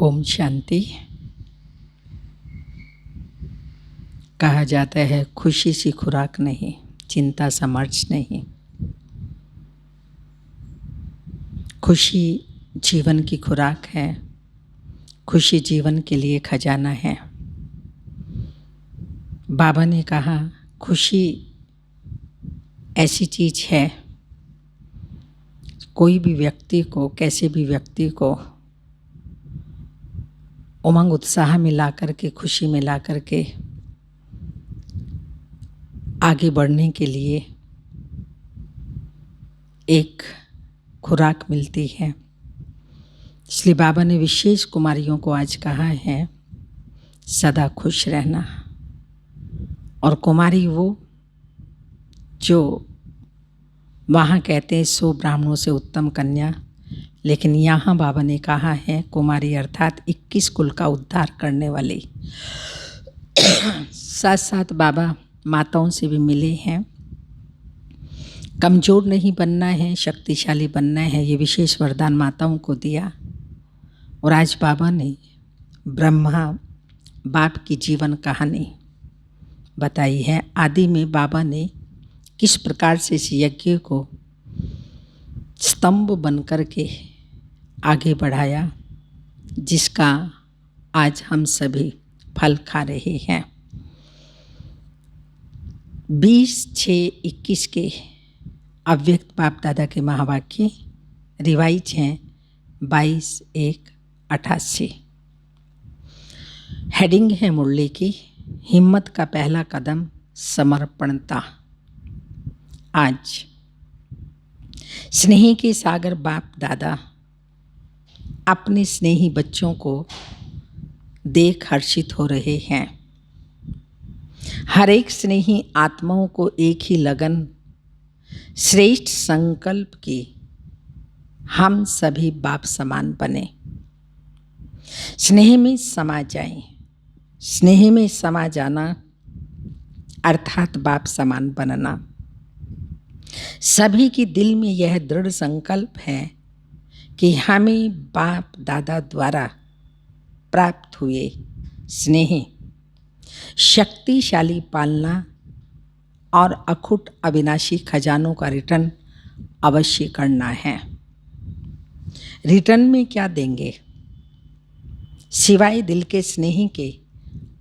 ओम शांति। कहा जाता है खुशी सी खुराक नहीं, चिंता सा मर्ज नहीं। खुशी जीवन की खुराक है, खुशी जीवन के लिए खजाना है। बाबा ने कहा खुशी ऐसी चीज़ है, कोई भी व्यक्ति को, कैसे भी व्यक्ति को उमंग उत्साह में ला करके, खुशी में ला करके आगे बढ़ने के लिए एक खुराक मिलती है। इसलिए बाबा ने विशेष कुमारियों को आज कहा है सदा खुश रहना। और कुमारी वो जो वहाँ कहते हैं 100 ब्राह्मणों से उत्तम कन्या, लेकिन यहाँ बाबा ने कहा है कुमारी अर्थात 21 कुल का उद्धार करने वाली। साथ साथ बाबा माताओं से भी मिले हैं। कमज़ोर नहीं बनना है, शक्तिशाली बनना है, ये विशेष वरदान माताओं को दिया। और आज बाबा ने ब्रह्मा बाप की जीवन कहानी बताई है। आदि में बाबा ने किस प्रकार से इस यज्ञ को स्तंभ बन कर के आगे बढ़ाया, जिसका आज हम सभी फल खा रहे हैं। 20/6/21 के अव्यक्त बाप दादा के महावाक्य रिवाइज हैं 22/1/88। हेडिंग है मुरली की, हिम्मत का पहला कदम समर्पणता। आज स्नेही के सागर बाप दादा अपने स्नेही बच्चों को देख हर्षित हो रहे हैं। हर एक स्नेही आत्माओं को एक ही लगन, श्रेष्ठ संकल्प की हम सभी बाप समान बने, स्नेह में समा जाएं। स्नेह में समा जाना अर्थात बाप समान बनना। सभी के दिल में यह दृढ़ संकल्प है कि हमें बाप दादा द्वारा प्राप्त हुए स्नेह, शक्तिशाली पालना और अखुट अविनाशी खजानों का रिटर्न अवश्य करना है। रिटर्न में क्या देंगे सिवाय दिल के स्नेह के?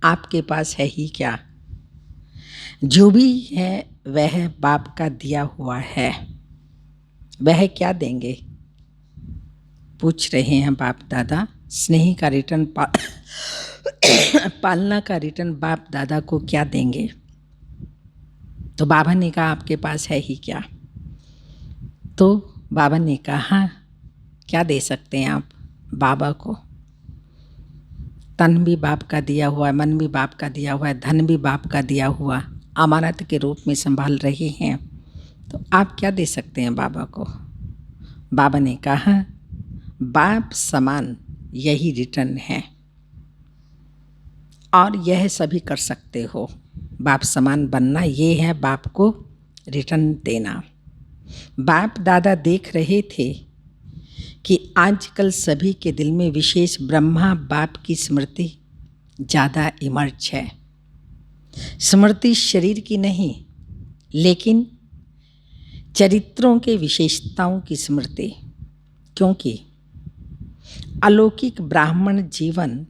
आपके पास है ही क्या? जो भी है वह बाप का दिया हुआ है। वह क्या देंगे? पूछ रहे हैं बाप दादा। स्नेह का रिटर्न पालना का रिटर्न बाप दादा को क्या देंगे? तो बाबा ने कहा आपके पास है ही क्या? तो बाबा ने कहा क्या दे सकते हैं आप बाबा को? तन भी बाप का दिया हुआ है, मन भी बाप का दिया हुआ है, धन भी बाप का दिया हुआ अमानत के रूप में संभाल रहे हैं, तो आप क्या दे सकते हैं बाबा को? बाबा ने कहा बाप समान यही रिटर्न है और यह सभी कर सकते हो। बाप समान बनना ये है बाप को रिटर्न देना। बाप दादा देख रहे थे कि आजकल सभी के दिल में विशेष ब्रह्मा बाप की स्मृति ज़्यादा इमर्ज है। स्मृति शरीर की नहीं, लेकिन चरित्रों के विशेषताओं की स्मृति। क्योंकि अलौकिक ब्राह्मण जीवन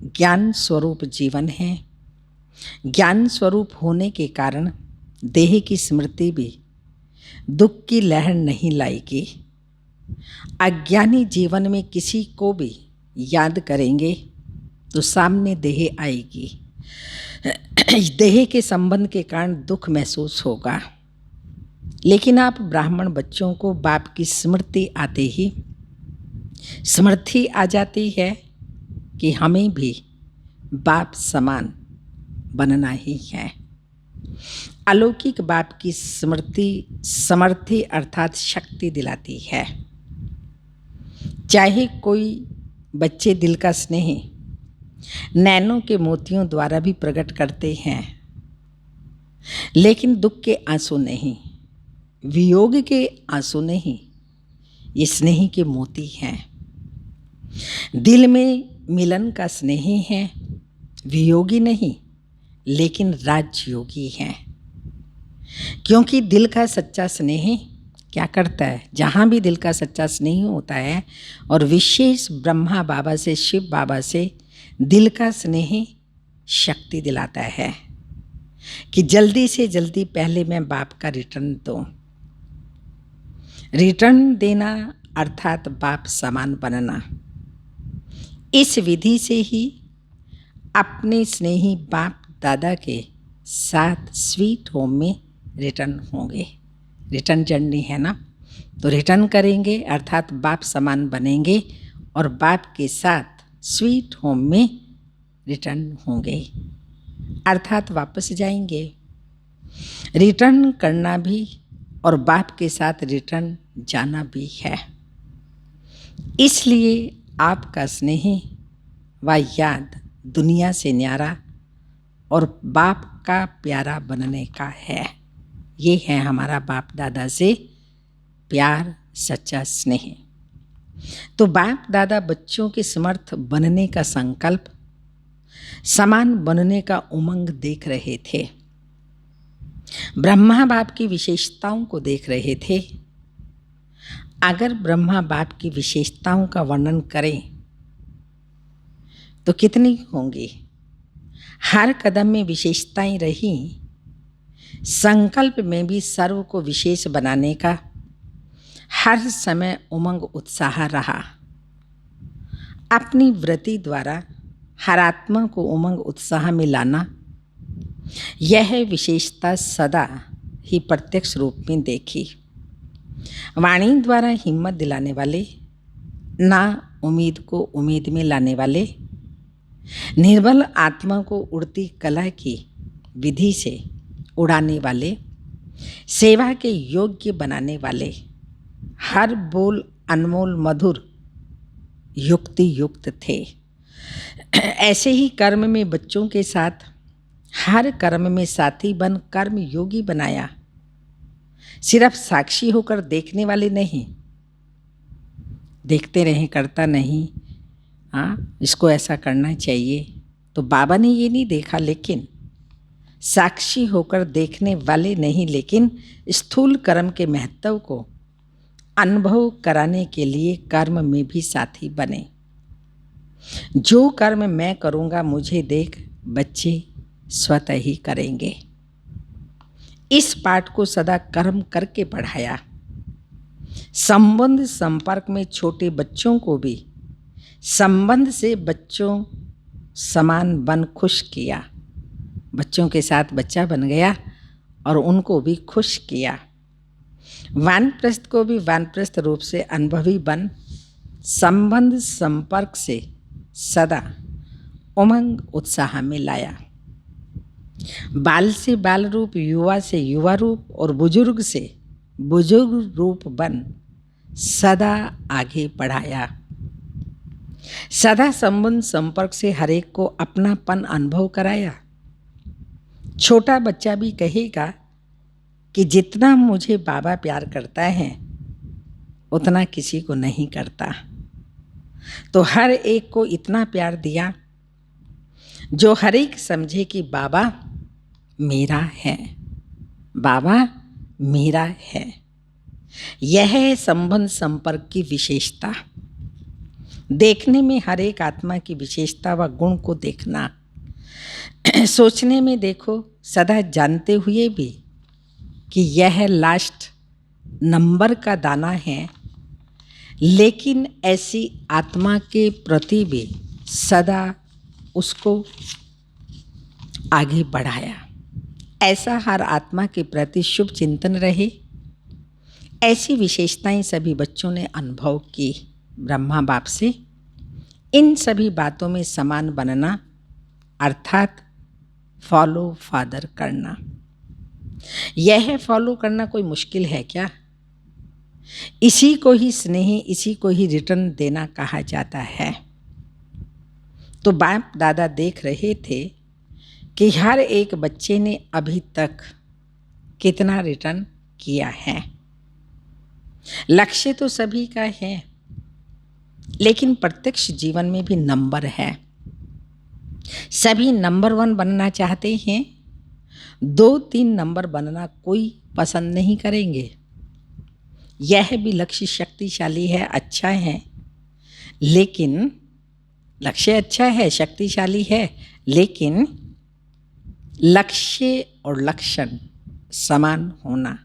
ज्ञान स्वरूप जीवन है। ज्ञान स्वरूप होने के कारण देह की स्मृति भी दुख की लहर नहीं लाएगी। अज्ञानी जीवन में किसी को भी याद करेंगे तो सामने देह आएगी। देह के संबंध के कारण दुख महसूस होगा। लेकिन आप ब्राह्मण बच्चों को बाप की स्मृति आते ही स्मृति आ जाती है कि हमें भी बाप समान बनना ही है। अलौकिक बाप की स्मृति समर्थी अर्थात शक्ति दिलाती है। चाहे कोई बच्चे दिल का स्नेह नैनों के मोतियों द्वारा भी प्रकट करते हैं, लेकिन दुख के आंसू नहीं, वियोग के आंसू नहीं, ये स्नेह के मोती हैं। दिल में मिलन का स्नेह है, वियोगी नहीं लेकिन राजयोगी है। क्योंकि दिल का सच्चा स्नेह क्या करता है, जहाँ भी दिल का सच्चा स्नेह होता है और विशेष ब्रह्मा बाबा से, शिव बाबा से दिल का स्नेह शक्ति दिलाता है कि जल्दी से जल्दी पहले मैं बाप का रिटर्न दूँ। रिटर्न देना अर्थात बाप समान बनना। इस विधि से ही अपने स्नेही बाप दादा के साथ स्वीट होम में रिटर्न होंगे। रिटर्न जर्नी है ना, तो रिटर्न करेंगे अर्थात बाप समान बनेंगे और बाप के साथ स्वीट होम में रिटर्न होंगे अर्थात वापस जाएंगे। रिटर्न करना भी और बाप के साथ रिटर्न जाना भी है। इसलिए आपका स्नेह व याद दुनिया से न्यारा और बाप का प्यारा बनने का है। ये है हमारा बाप दादा से प्यार, सच्चा स्नेह। तो बाप दादा बच्चों के समर्थ बनने का संकल्प, समान बनने का उमंग देख रहे थे। ब्रह्मा बाप की विशेषताओं को देख रहे थे। अगर ब्रह्मा बाप की विशेषताओं का वर्णन करें तो कितनी होंगी। हर कदम में विशेषताएं रही। संकल्प में भी सर्व को विशेष बनाने का हर समय उमंग उत्साह रहा। अपनी वृत्ति द्वारा हर आत्मा को उमंग उत्साह में लाना, यह विशेषता सदा ही प्रत्यक्ष रूप में देखी। वाणी द्वारा हिम्मत दिलाने वाले, ना उम्मीद को उम्मीद में लाने वाले, निर्बल आत्मा को उड़ती कला की विधि से उड़ाने वाले, सेवा के योग्य बनाने वाले, हर बोल अनमोल मधुर युक्ति युक्त थे। ऐसे ही कर्म में बच्चों के साथ हर कर्म में साथी बन कर्म योगी बनाया। सिर्फ साक्षी होकर देखने वाले नहीं, देखते रहें करता नहीं, हाँ इसको ऐसा करना चाहिए, तो बाबा ने ये नहीं देखा। लेकिन साक्षी होकर देखने वाले नहीं, लेकिन स्थूल कर्म के महत्व को अनुभव कराने के लिए कर्म में भी साथी बने। जो कर्म मैं करूँगा मुझे देख बच्चे स्वतः ही करेंगे। इस पाठ को सदा कर्म करके पढ़ाया। संबंध संपर्क में छोटे बच्चों को भी संबंध से बच्चों समान बन खुश किया। बच्चों के साथ बच्चा बन गया और उनको भी खुश किया। वानप्रस्थ को भी वानप्रस्थ रूप से अनुभवी बन संबंध संपर्क से सदा उमंग उत्साह में लाया। बाल से बाल रूप, युवा से युवा रूप और बुजुर्ग से बुजुर्ग रूप बन सदा आगे बढ़ाया। सदा संबंध संपर्क से हर एक को अपनापन अनुभव कराया। छोटा बच्चा भी कहेगा कि जितना मुझे बाबा प्यार करता है उतना किसी को नहीं करता। तो हर एक को इतना प्यार दिया जो हर एक समझे कि बाबा मेरा है, बाबा मेरा है। यह है संबंध संपर्क की विशेषता। देखने में हर एक आत्मा की विशेषता व गुण को देखना। सोचने में देखो, सदा जानते हुए भी कि यह लास्ट नंबर का दाना है, लेकिन ऐसी आत्मा के प्रति भी सदा उसको आगे बढ़ाया। ऐसा हर आत्मा के प्रति शुभ चिंतन रहे। ऐसी विशेषताएं सभी बच्चों ने अनुभव की ब्रह्मा बाप से। इन सभी बातों में समान बनना अर्थात फॉलो फादर करना। यह फॉलो करना कोई मुश्किल है क्या? इसी को ही स्नेह, इसी को ही रिटर्न देना कहा जाता है। तो बाप दादा देख रहे थे कि हर एक बच्चे ने अभी तक कितना रिटर्न किया है। लक्ष्य तो सभी का है, लेकिन प्रत्यक्ष जीवन में भी नंबर है। सभी नंबर 1 बनना चाहते हैं, 2-3 नंबर बनना कोई पसंद नहीं करेंगे। यह भी लक्ष्य शक्तिशाली है, अच्छा है, लेकिन लक्ष्य अच्छा है, शक्तिशाली है, लेकिन लक्ष्य और लक्षण समान होना,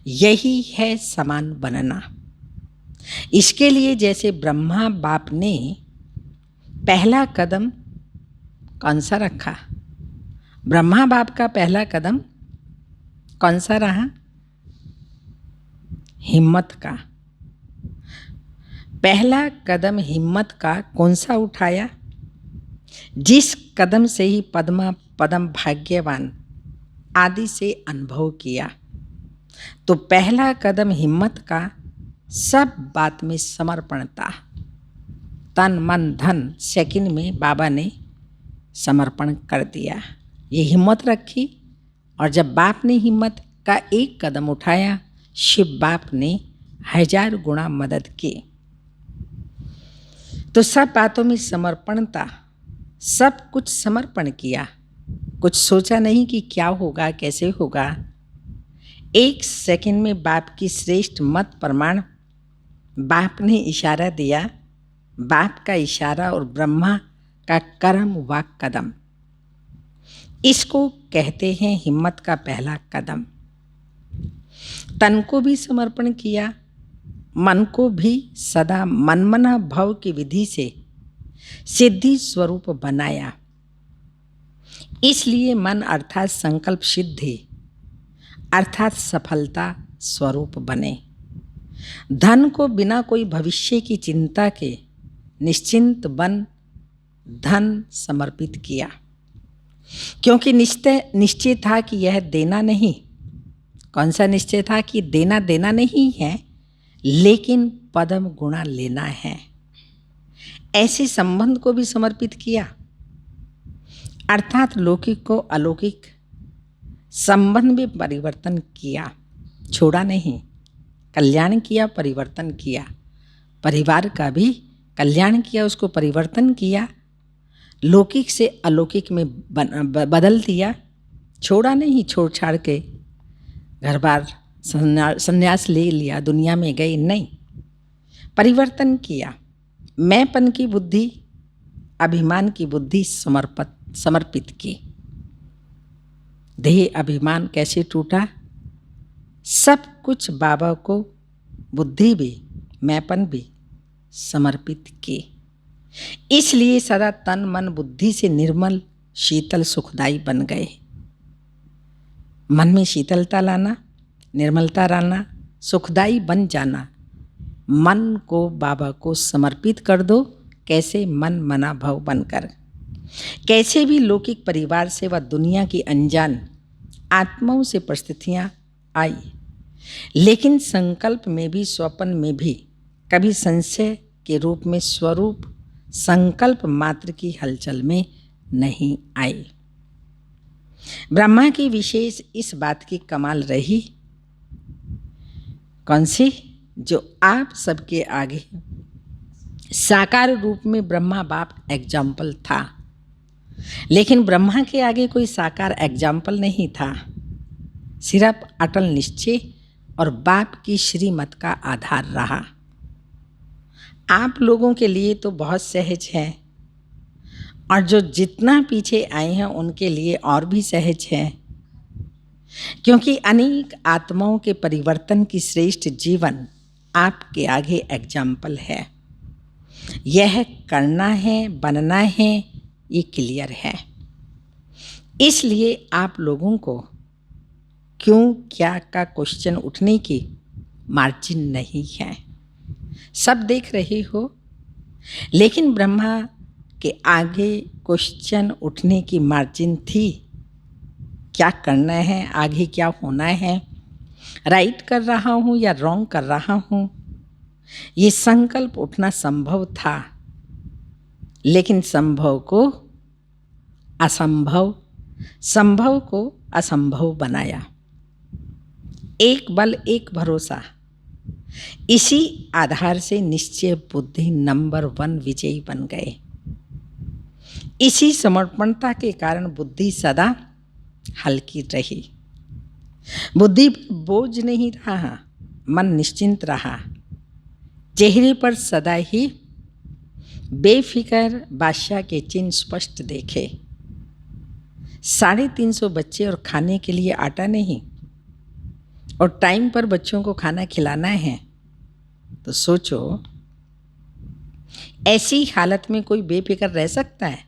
यही है समान बनना। इसके लिए जैसे ब्रह्मा बाप ने पहला कदम कौन सा रखा? ब्रह्मा बाप का पहला कदम कौन सा रहा? हिम्मत का। पहला कदम हिम्मत का कौन सा उठाया? जिस कदम से ही पदम भाग्यवान आदि से अनुभव किया। तो पहला कदम हिम्मत का सब बात में समर्पण था। तन मन धन सेकंड में बाबा ने समर्पण कर दिया। ये हिम्मत रखी, और जब बाप ने हिम्मत का एक कदम उठाया, शिव बाप ने 1000 गुना मदद की। तो सब बातों में समर्पण था, सब कुछ समर्पण किया, कुछ सोचा नहीं कि क्या होगा, कैसे होगा। एक सेकंड में बाप की श्रेष्ठ मत प्रमाण, बाप ने इशारा दिया। बाप का इशारा और ब्रह्मा का कर्म व कदम, इसको कहते हैं हिम्मत का पहला कदम। तन को भी समर्पण किया, मन को भी सदा मनमना भाव की विधि से सिद्धि स्वरूप बनाया। इसलिए मन अर्थात संकल्प सिद्धि अर्थात सफलता स्वरूप बने। धन को बिना कोई भविष्य की चिंता के निश्चिंत बन धन समर्पित किया, क्योंकि निश्चय था कि यह देना नहीं। कौन सा निश्चय था? कि देना नहीं है, लेकिन पदम गुणा लेना है। ऐसे संबंध को भी समर्पित किया, अर्थात लौकिक को अलौकिक संबंध में परिवर्तन किया, छोड़ा नहीं। कल्याण किया, परिवर्तन किया, परिवार का भी कल्याण किया, उसको परिवर्तन किया, लौकिक से अलौकिक में बदल दिया। छोड़ा नहीं, छोड़ छाड़ के घर बार संन्यास ले लिया, दुनिया में गए नहीं, परिवर्तन किया। मैंपन की बुद्धि, अभिमान की बुद्धि समर्पित की। देह अभिमान कैसे टूटा? सब कुछ बाबा को, बुद्धि भी मैंपन भी समर्पित की। इसलिए सदा तन मन बुद्धि से निर्मल शीतल सुखदायी बन गए। मन में शीतलता लाना, निर्मलता लाना, सुखदायी बन जाना। मन को बाबा को समर्पित कर दो। कैसे? मन मना भव बनकर। कैसे भी लौकिक परिवार से व दुनिया की अनजान आत्माओं से परिस्थितियाँ आई, लेकिन संकल्प में भी स्वप्न में भी कभी संशय के रूप में स्वरूप संकल्प मात्र की हलचल में नहीं आई। ब्रह्मा की विशेष इस बात की कमाल रही, कौन सी? जो आप सबके आगे साकार रूप में ब्रह्मा बाप एग्जाम्पल था, लेकिन ब्रह्मा के आगे कोई साकार एग्जाम्पल नहीं था। सिर्फ अटल निश्चय और बाप की श्रीमत का आधार रहा। आप लोगों के लिए तो बहुत सहज है, और जो जितना पीछे आए हैं उनके लिए और भी सहज है, क्योंकि अनेक आत्माओं के परिवर्तन की श्रेष्ठ जीवन आपके आगे एग्जाम्पल है। यह करना है, बनना है, ये क्लियर है। इसलिए आप लोगों को क्यों क्या का क्वेश्चन उठने की मार्जिन नहीं है। सब देख रहे हो, लेकिन ब्रह्मा के आगे क्वेश्चन उठने की मार्जिन थी। क्या करना है, आगे क्या होना है, राइट कर रहा हूँ या रॉन्ग कर रहा हूँ, ये संकल्प उठना संभव था। लेकिन संभव को असंभव, संभव को असंभव बनाया। एक बल एक भरोसा, इसी आधार से निश्चय बुद्धि नंबर 1 विजयी बन गए। इसी समर्पणता के कारण बुद्धि सदा हल्की रही। बुद्धि पर बोझ नहीं रहा, मन निश्चिंत रहा। चेहरे पर सदा ही बेफिक्र बादशाह के चिन्ह स्पष्ट देखे। 350 बच्चे और खाने के लिए आटा नहीं, और टाइम पर बच्चों को खाना खिलाना है। तो सोचो, ऐसी हालत में कोई बेफिक्र रह सकता है?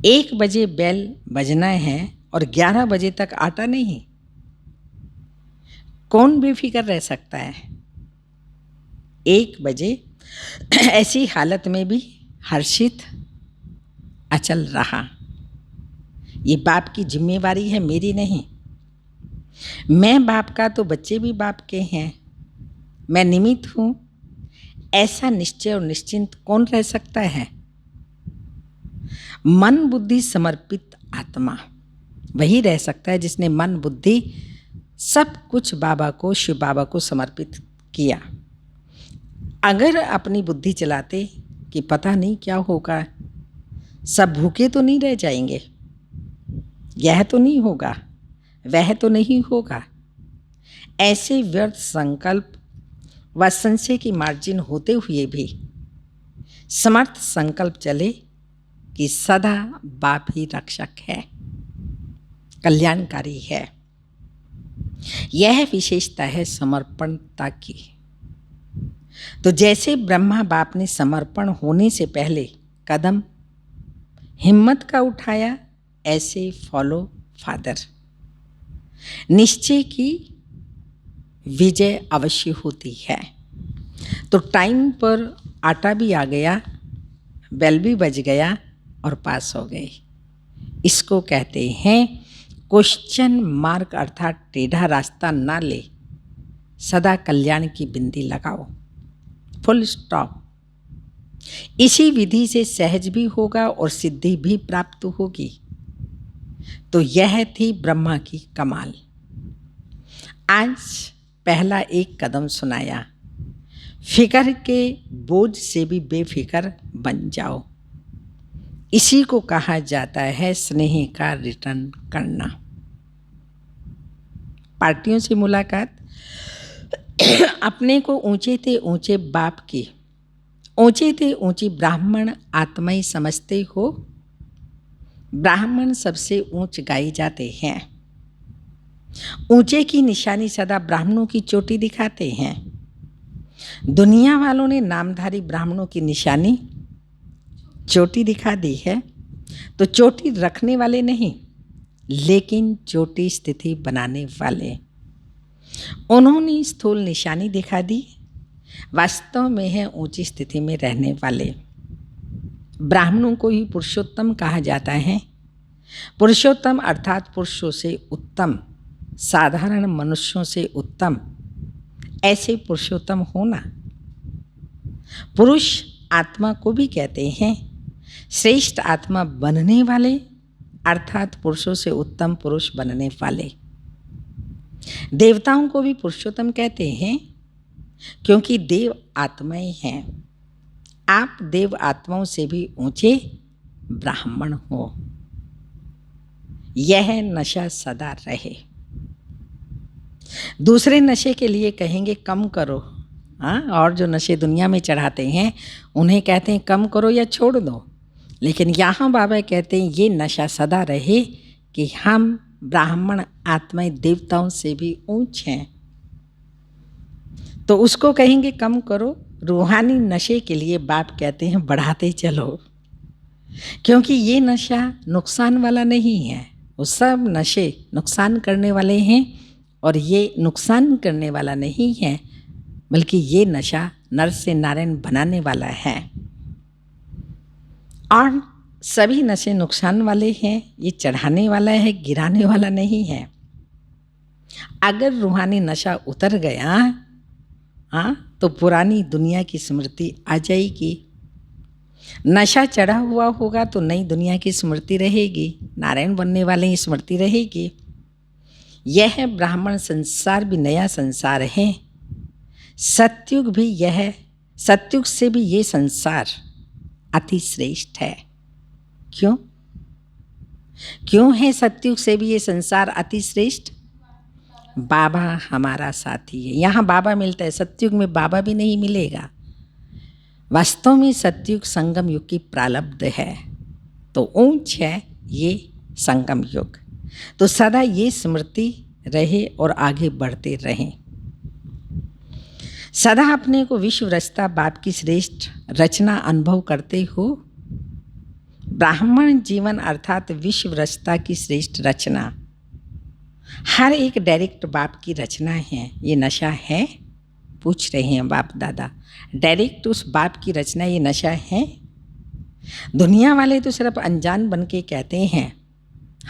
1 बजे बेल बजना है और 11 बजे तक आटा नहीं। कौन बेफिक्र रह सकता है? 1 बजे ऐसी हालत में भी हर्षित अचल रहा। ये बाप की जिम्मेवारी है, मेरी नहीं। मैं बाप का तो बच्चे भी बाप के हैं, मैं निमित्त हूँ। ऐसा निश्चय और निश्चिंत कौन रह सकता है? मन बुद्धि समर्पित आत्मा वही रह सकता है जिसने मन बुद्धि सब कुछ बाबा को, शिव बाबा को समर्पित किया। अगर अपनी बुद्धि चलाते कि पता नहीं क्या होगा, सब भूखे तो नहीं रह जाएंगे, यह तो नहीं होगा, वह तो नहीं होगा, ऐसे व्यर्थ संकल्प व संशय की मार्जिन होते हुए भी समर्थ संकल्प चले कि सदा बाप ही रक्षक है, कल्याणकारी है। यह विशेषता है समर्पणता की। तो जैसे ब्रह्मा बाप ने समर्पण होने से पहले कदम हिम्मत का उठाया, ऐसे फॉलो फादर। निश्चय की विजय अवश्य होती है। तो टाइम पर आटा भी आ गया, बेल भी बज गया और पास हो गए। इसको कहते हैं क्वेश्चन मार्क, अर्थात टेढ़ा रास्ता ना ले, सदा कल्याण की बिंदी लगाओ, फुल स्टॉप। इसी विधि से सहज भी होगा और सिद्धि भी प्राप्त होगी। तो यह थी ब्रह्मा की कमाल। आज पहला एक कदम सुनाया, फिक्र के बोझ से भी बेफिक्र बन जाओ। इसी को कहा जाता है स्नेह का रिटर्न करना। पार्टियों से मुलाकात, अपने को ऊंचे थे ऊंचे बाप की, ऊंचे थे ऊंची ब्राह्मण आत्माई समझते हो। ब्राह्मण सबसे ऊंच गाए जाते हैं। ऊंचे की निशानी सदा ब्राह्मणों की चोटी दिखाते हैं। दुनिया वालों ने नामधारी ब्राह्मणों की निशानी चोटी दिखा दी है। तो चोटी रखने वाले नहीं, लेकिन चोटी स्थिति बनाने वाले। उन्होंने स्थूल निशानी दिखा दी, वास्तव में है ऊंची स्थिति में रहने वाले। ब्राह्मणों को ही पुरुषोत्तम कहा जाता है। पुरुषोत्तम अर्थात पुरुषों से उत्तम, साधारण मनुष्यों से उत्तम, ऐसे पुरुषोत्तम होना। पुरुष आत्मा को भी कहते हैं। श्रेष्ठ आत्मा बनने वाले अर्थात पुरुषों से उत्तम पुरुष बनने वाले। देवताओं को भी पुरुषोत्तम कहते हैं, क्योंकि देव आत्माएं हैं। आप देव आत्माओं से भी ऊंचे ब्राह्मण हो। यह नशा सदा रहे। दूसरे नशे के लिए कहेंगे कम करो, हाँ, और जो नशे दुनिया में चढ़ाते हैं उन्हें कहते हैं कम करो या छोड़ दो। लेकिन यहाँ बाबा कहते हैं ये नशा सदा रहे कि हम ब्राह्मण आत्माएं देवताओं से भी ऊंच हैं। तो उसको कहेंगे कम करो। रूहानी नशे के लिए बाप कहते हैं बढ़ाते चलो, क्योंकि ये नशा नुकसान वाला नहीं है। वो सब नशे नुकसान करने वाले हैं, और ये नुकसान करने वाला नहीं है, बल्कि ये नशा नर से नारायण बनाने वाला है। और सभी नशे नुकसान वाले हैं, ये चढ़ाने वाला है, गिराने वाला नहीं है। अगर रूहानी नशा उतर गया, हाँ, तो पुरानी दुनिया की स्मृति आ जाएगी। नशा चढ़ा हुआ होगा तो नई दुनिया की स्मृति रहेगी, नारायण बनने वाले की स्मृति रहेगी। यह ब्राह्मण संसार भी नया संसार है। सत्युग से भी ये संसार अति श्रेष्ठ है। क्यों है सत्युग से भी ये संसार अति श्रेष्ठ? बाबा हमारा साथी है। यहाँ बाबा मिलता है, सत्युग में बाबा भी नहीं मिलेगा। वास्तव में सत्युग संगम युग की प्रारब्ध है, तो ऊंच है ये संगम युग। तो सदा ये स्मृति रहे और आगे बढ़ते रहें। सदा अपने को विश्व रचता बाप की श्रेष्ठ रचना अनुभव करते हो। ब्राह्मण जीवन अर्थात विश्व रचता की श्रेष्ठ रचना हर एक डायरेक्ट बाप की रचना है। ये नशा है? पूछ रहे हैं बाप दादा। डायरेक्ट उस बाप की रचना ये नशा है? दुनिया वाले तो सिर्फ अनजान बन के कहते हैं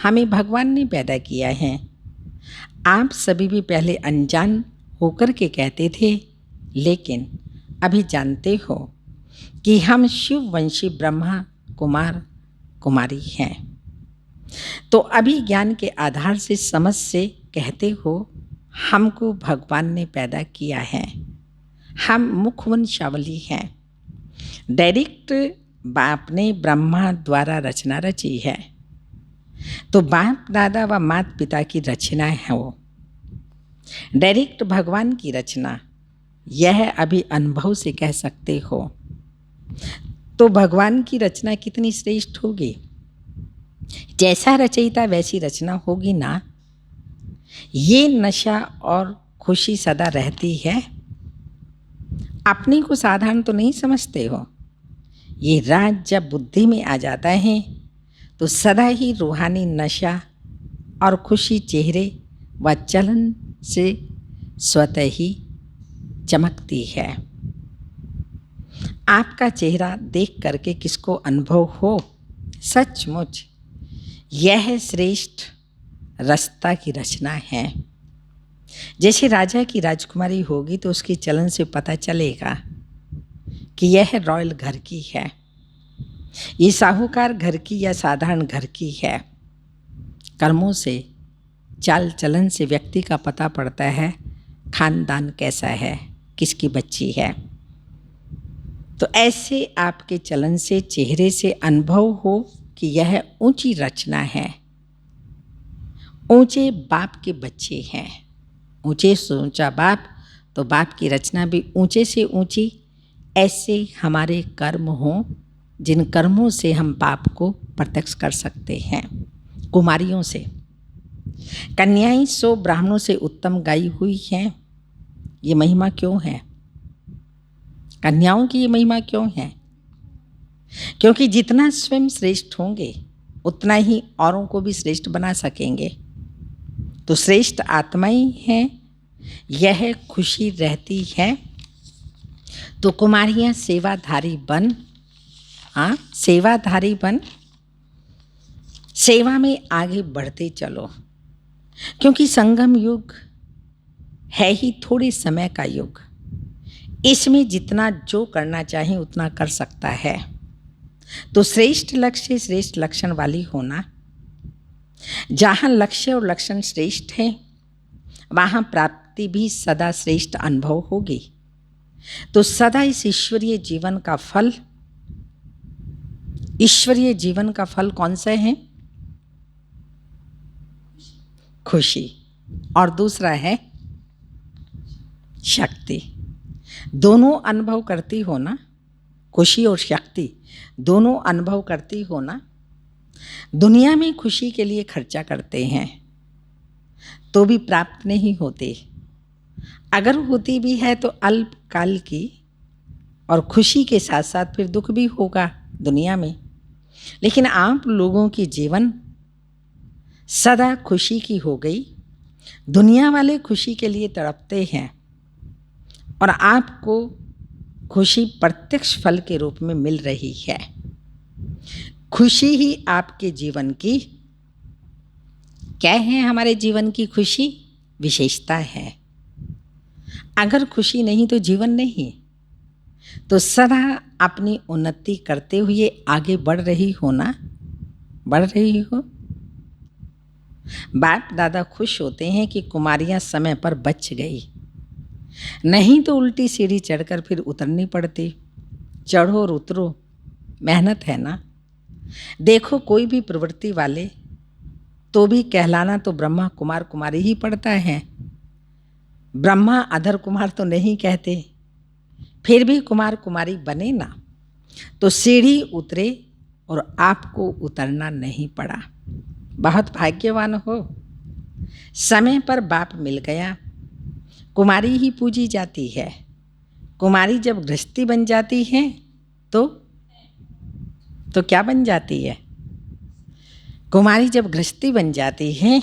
हमें भगवान ने पैदा किया है। आप सभी भी पहले अनजान होकर के कहते थे, लेकिन अभी जानते हो कि हम शिववंशी ब्रह्मा कुमार कुमारी हैं। तो अभी ज्ञान के आधार से समझ से कहते हो हमको भगवान ने पैदा किया है, हम मुखवंशावली हैं। डायरेक्ट बाप ने ब्रह्मा द्वारा रचना रची है, तो बाप दादा व माता पिता की रचना है वो। डायरेक्ट भगवान की रचना यह अभी अनुभव से कह सकते हो। तो भगवान की रचना कितनी श्रेष्ठ होगी? जैसा रचयिता वैसी रचना होगी ना। ये नशा और खुशी सदा रहती है। अपने को साधारण तो नहीं समझते हो। ये राज जब बुद्धि में आ जाता है तो सदा ही रूहानी नशा और खुशी चेहरे व चलन से स्वतः ही चमकती है। आपका चेहरा देख करके किसको अनुभव हो? सचमुच यह श्रेष्ठ रास्ता की रचना है। जैसे राजा की राजकुमारी होगी तो उसके चलन से पता चलेगा कि यह रॉयल घर की है, ये साहूकार घर की या साधारण घर की है। कर्मों से, चाल चलन से व्यक्ति का पता पड़ता है खानदान कैसा है, किसकी बच्ची है। तो ऐसे आपके चलन से, चेहरे से अनुभव हो कि यह ऊंची रचना है, ऊंचे बाप के बच्चे हैं। ऊंचे से ऊंचा बाप, तो बाप की रचना भी ऊंचे से ऊंची। ऐसे हमारे कर्म हों जिन कर्मों से हम बाप को प्रत्यक्ष कर सकते हैं। कुमारियों से, कन्याएं 100 ब्राह्मणों से उत्तम गाई हुई हैं। ये महिमा क्यों है? कन्याओं की ये महिमा क्यों है? क्योंकि जितना स्वयं श्रेष्ठ होंगे उतना ही औरों को भी श्रेष्ठ बना सकेंगे। तो श्रेष्ठ आत्माएं हैं, यह खुशी रहती है। तो कुमारियाँ सेवाधारी बन, सेवाधारी बन, सेवा में आगे बढ़ते चलो। क्योंकि संगम युग है ही थोड़े समय का युग। इसमें जितना जो करना चाहे उतना कर सकता है। तो श्रेष्ठ लक्ष्य, श्रेष्ठ लक्षण वाली होना। जहाँ लक्ष्य और लक्षण श्रेष्ठ है वहाँ प्राप्ति भी सदा श्रेष्ठ अनुभव होगी। तो सदा इस ईश्वरीय जीवन का फल, ईश्वरीय जीवन का फल कौन सा है? खुशी, और दूसरा है शक्ति। दोनों अनुभव करती हो ना, खुशी और शक्ति दोनों अनुभव करती हो ना। दुनिया में खुशी के लिए खर्चा करते हैं तो भी प्राप्त नहीं होती। अगर होती भी है तो अल्पकाल की, और खुशी के साथ साथ फिर दुख भी होगा दुनिया में। लेकिन आप लोगों की जीवन सदा खुशी की हो गई। दुनिया वाले खुशी के लिए तड़पते हैं और आपको खुशी प्रत्यक्ष फल के रूप में मिल रही है। खुशी ही आपके जीवन की क्या है? हमारे जीवन की खुशी विशेषता है। अगर खुशी नहीं तो जीवन नहीं। तो सदा अपनी उन्नति करते हुए आगे बढ़ रही हो ना, बढ़ रही हो। बाप दादा खुश होते हैं कि कुमारियाँ समय पर बच गई। नहीं तो उल्टी सीढ़ी चढ़कर फिर उतरनी पड़ती। चढ़ो और उतरो, मेहनत है ना। देखो कोई भी प्रवृत्ति वाले तो भी कहलाना तो ब्रह्मा कुमार कुमारी ही पड़ता है। ब्रह्मा अधर कुमार तो नहीं कहते, फिर भी कुमार कुमारी बने ना, तो सीढ़ी उतरे और आपको उतरना नहीं पड़ा। बहुत भाग्यवान हो। समय पर बाप मिल गया। कुमारी ही पूजी जाती है। कुमारी जब गृहस्थी बन जाती है तो क्या बन जाती है? कुमारी जब गृहस्थी बन जाती है,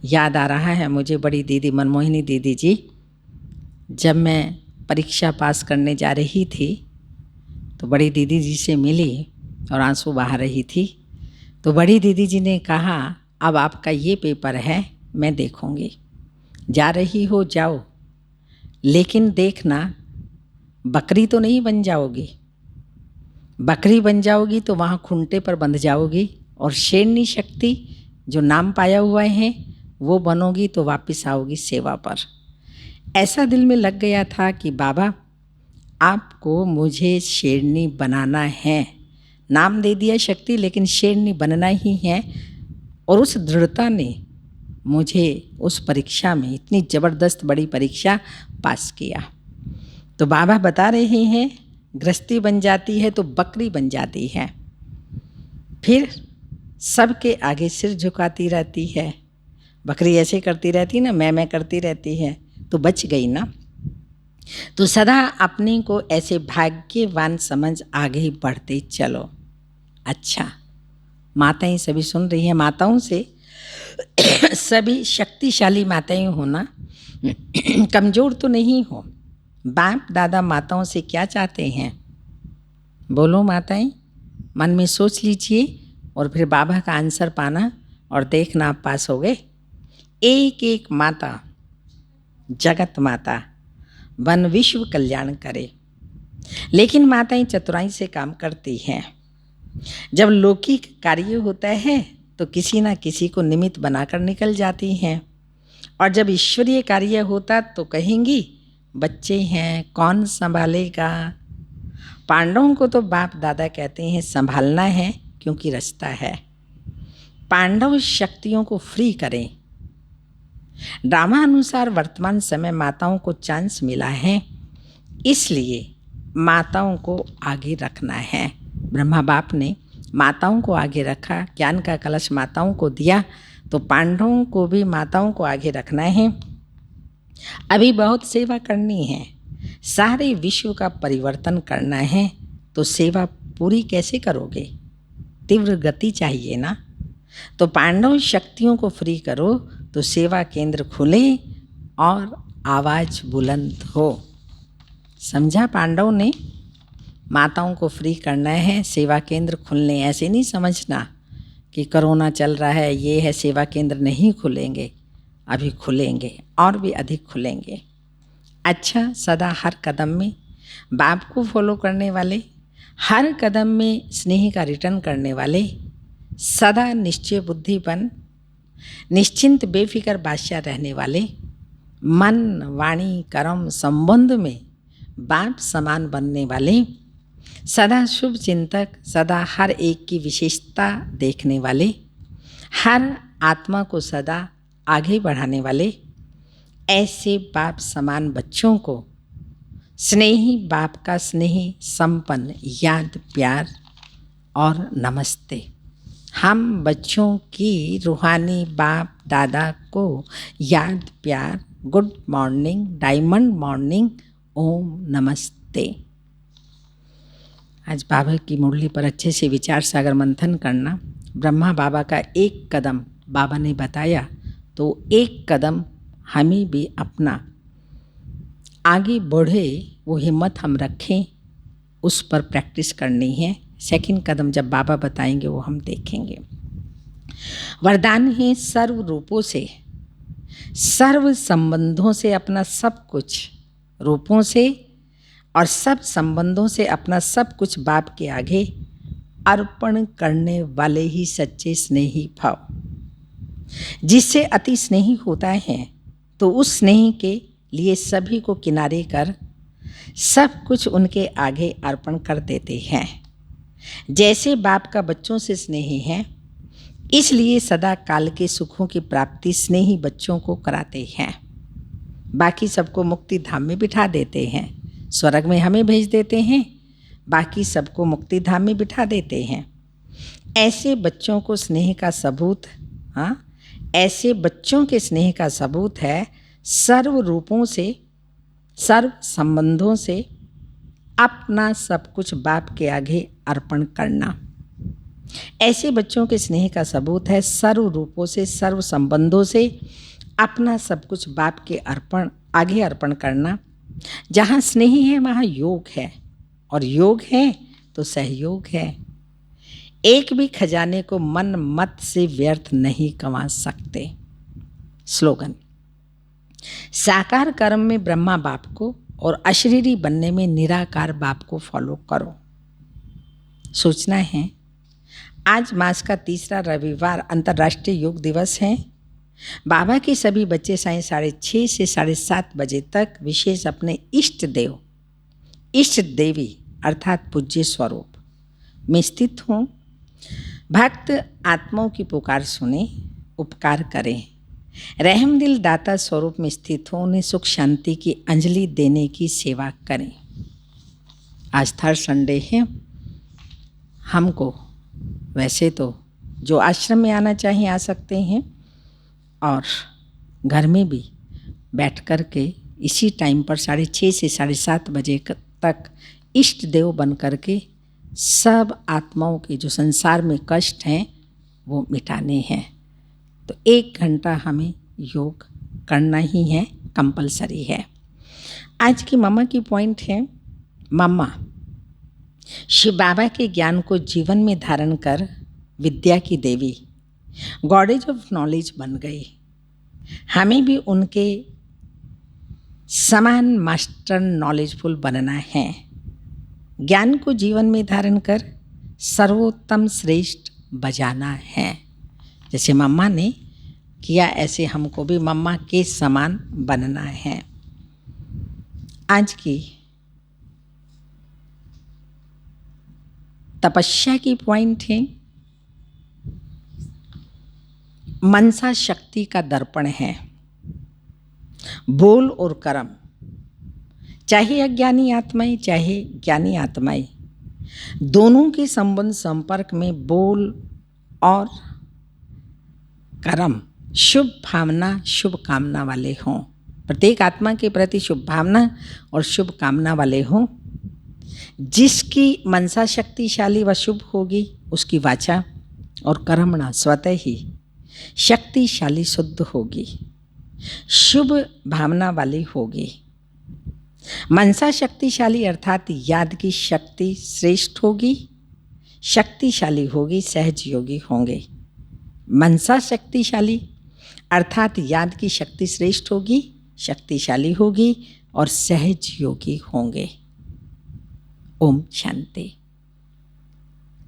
याद आ रहा है मुझे बड़ी दीदी मनमोहिनी दीदी जी, जब मैं परीक्षा पास करने जा रही थी तो बड़ी दीदी जी से मिली और आंसू बहा रही थी। तो बड़ी दीदी जी ने कहा, अब आपका ये पेपर है, मैं देखूंगी। जा रही हो जाओ, लेकिन देखना बकरी तो नहीं बन जाओगी। बकरी बन जाओगी तो वहाँ खूंटे पर बंध जाओगी, और शेरनी शक्ति जो नाम पाया हुआ है वो बनोगी तो वापस आओगी सेवा पर। ऐसा दिल में लग गया था कि बाबा आपको मुझे शेरनी बनाना है। नाम दे दिया शक्ति, लेकिन शेरनी बनना ही है। और उस दृढ़ता ने मुझे उस परीक्षा में, इतनी ज़बरदस्त बड़ी परीक्षा, पास किया। तो बाबा बता रहे हैं गृहस्थी बन जाती है तो बकरी बन जाती है, फिर सबके आगे सिर झुकाती रहती है। बकरी ऐसे करती रहती ना, मैं करती रहती है, तो बच गई ना। तो सदा अपने को ऐसे भाग्यवान समझ आगे बढ़ते चलो। अच्छा, माताएं सभी सुन रही हैं, माताओं से सभी शक्तिशाली माताएं हो ना, कमज़ोर तो नहीं हो। बाप दादा माताओं से क्या चाहते हैं? बोलो माताएं, मन में सोच लीजिए और फिर बाबा का आंसर पाना, और देखना आप पास हो गए। एक एक माता जगत माता वन विश्व कल्याण करे। लेकिन माताएं चतुराई से काम करती हैं। जब लौकिक कार्य होता है तो किसी ना किसी को निमित्त बनाकर निकल जाती हैं, और जब ईश्वरीय कार्य होता तो कहेंगी बच्चे हैं कौन संभालेगा। पांडवों को तो बाप दादा कहते हैं संभालना है, क्योंकि रास्ता है। पांडव शक्तियों को फ्री करें। ड्रामा अनुसार वर्तमान समय माताओं को चांस मिला है, इसलिए माताओं को आगे रखना है। ब्रह्मा बाप ने माताओं को आगे रखा, ज्ञान का कलश माताओं को दिया, तो पांडवों को भी माताओं को आगे रखना है। अभी बहुत सेवा करनी है, सारे विश्व का परिवर्तन करना है, तो सेवा पूरी कैसे करोगे? तीव्र गति चाहिए ना। तो पांडव शक्तियों को फ्री करो तो सेवा केंद्र खुले और आवाज़ बुलंद हो। समझा? पांडव ने माताओं को फ्री करना है, सेवा केंद्र खुलने। ऐसे नहीं समझना कि कोरोना चल रहा है, ये है, सेवा केंद्र नहीं खुलेंगे। अभी खुलेंगे और भी अधिक खुलेंगे। अच्छा, सदा हर कदम में बाप को फॉलो करने वाले, हर कदम में स्नेह का रिटर्न करने वाले, सदा निश्चय बुद्धिपन, निश्चिंत बेफिक्र बादशाह रहने वाले, मन वाणी कर्म संबंध में बाप समान बनने वाले, सदा शुभ चिंतक, सदा हर एक की विशेषता देखने वाले, हर आत्मा को सदा आगे बढ़ाने वाले, ऐसे बाप समान बच्चों को स्नेही बाप का स्नेही संपन्न याद प्यार और नमस्ते। हम बच्चों की रूहानी बाप दादा को याद प्यार, गुड मॉर्निंग, डायमंड मॉर्निंग, ओम नमस्ते। आज बाबा की मुरली पर अच्छे से विचार सागर मंथन करना। ब्रह्मा बाबा का एक कदम बाबा ने बताया, तो एक कदम हमें भी अपना आगे बढ़े वो हिम्मत हम रखें, उस पर प्रैक्टिस करनी है। सेकंड कदम जब बाबा बताएंगे वो हम देखेंगे। वरदान है सर्व रूपों से, सर्व संबंधों से अपना सब कुछ, रूपों से और सब संबंधों से अपना सब कुछ बाप के आगे अर्पण करने वाले ही सच्चे स्नेही भाव। जिससे अति स्नेही होता है तो उस स्नेह के लिए सभी को किनारे कर सब कुछ उनके आगे अर्पण कर देते हैं। जैसे बाप का बच्चों से स्नेही है, इसलिए सदा काल के सुखों की प्राप्ति स्नेही बच्चों को कराते हैं। बाकी सबको मुक्ति धाम में बिठा देते हैं, स्वर्ग में हमें भेज देते हैं, बाकी सबको मुक्ति धाम में बिठा देते हैं। ऐसे बच्चों को स्नेह का सबूत, ऐसे बच्चों के स्नेह का सबूत है सर्व रूपों से, सर्व संबंधों से अपना सब कुछ बाप के आगे अर्पण करना। ऐसे बच्चों के स्नेह का सबूत है सर्व रूपों से, सर्व संबंधों से अपना सब कुछ बाप के आगे अर्पण करना। जहाँ स्नेह है वहाँ योग है, और योग है तो सहयोग है। एक भी खजाने को मन मत से व्यर्थ नहीं कमा सकते। स्लोगन: साकार कर्म में ब्रह्मा बाप को और अशरीरी बनने में निराकार बाप को फॉलो करो। सोचना है, आज मास का तीसरा रविवार अंतर्राष्ट्रीय योग दिवस है। बाबा के सभी बच्चे सायं 6:30 से 7:30 बजे तक विशेष अपने इष्ट देव, इष्ट देवी अर्थात पूज्य स्वरूप में स्थित हों। भक्त आत्माओं की पुकार सुने, उपकार करें, रहम दिल दाता स्वरूप में स्थित हो, उन्हें सुख शांति की अंजलि देने की सेवा करें। आज थर्ड संडे है। हमको वैसे तो जो आश्रम में आना चाहिए आ सकते हैं, और घर में भी बैठ कर के इसी टाइम पर 6:30 से 7:30 बजे तक इष्ट देव बन कर के सब आत्माओं के जो संसार में कष्ट हैं वो मिटाने हैं। तो 1 घंटा हमें योग करना ही है, कंपलसरी है। आज की मम्मा की पॉइंट है, मम्मा शिव बाबा के ज्ञान को जीवन में धारण कर विद्या की देवी, गॉडेज ऑफ नॉलेज बन गई। हमें भी उनके समान मास्टर नॉलेजफुल बनना है। ज्ञान को जीवन में धारण कर सर्वोत्तम श्रेष्ठ बजाना है। जैसे मम्मा ने किया, ऐसे हमको भी मम्मा के समान बनना है। आज की तपस्या की पॉइंट है, मनसा शक्ति का दर्पण है। बोल और कर्म, चाहे अज्ञानी आत्माएं चाहे ज्ञानी आत्माएं, दोनों के संबंध संपर्क में बोल और कर्म शुभ भावना शुभ कामना वाले हों। प्रत्येक आत्मा के प्रति शुभ भावना और शुभ कामना वाले हों। जिसकी मनसा शक्तिशाली व शुभ होगी, उसकी वाचा और कर्मणा स्वतः ही शक्तिशाली शुद्ध होगी, शुभ भावना वाली होगी। मनसा शक्तिशाली अर्थात याद की शक्ति श्रेष्ठ होगी, शक्तिशाली होगी, सहज योगी होंगे। मनसा शक्तिशाली अर्थात याद की शक्ति श्रेष्ठ होगी, शक्तिशाली होगी और सहज योगी होंगे। ओम शांति।